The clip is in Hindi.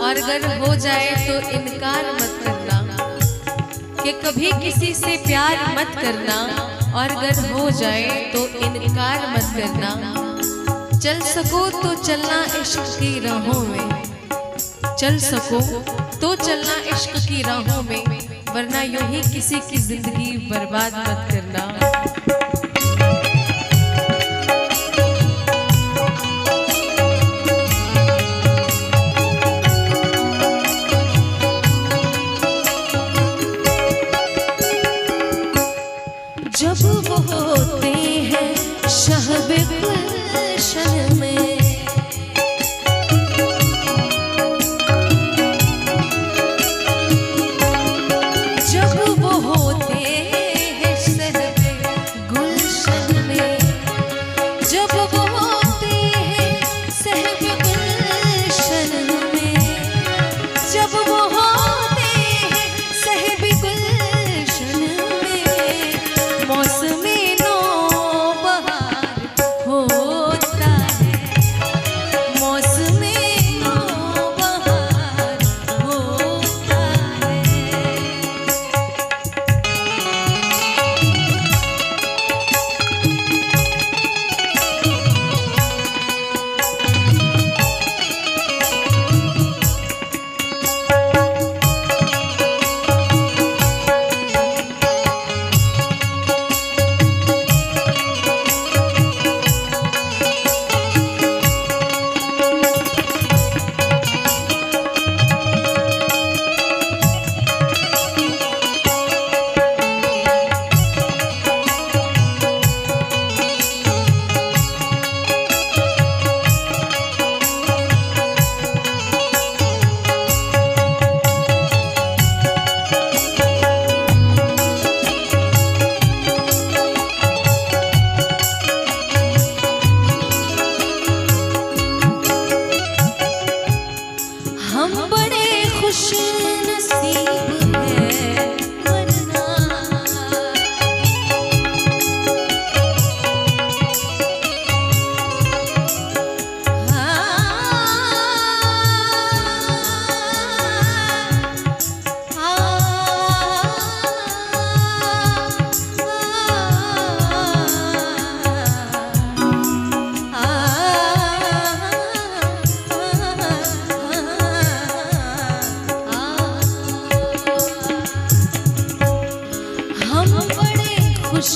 और अगर हो जाए तो इनकार मत करना कि कभी किसी से प्यार मत करना, और अगर हो जाए तो इनकार मत करना। चल सको तो चलना इश्क की राहों में, चल सको तो चलना इश्क की राहों में, वरना यूं ही किसी की जिंदगी बर्बाद मत करना। जब वो होते हैं शहब गुलशन में, जब वो होते हैं शहब गुलशन में, जब वो होते हैं शहब गुलशन में, जब वो होते हैं शहब गुलशन में, मौसमी नौबहार होता है, मौसमी नौबहार होता है। हम बड़े खुश नसीब हैं वरना, खुश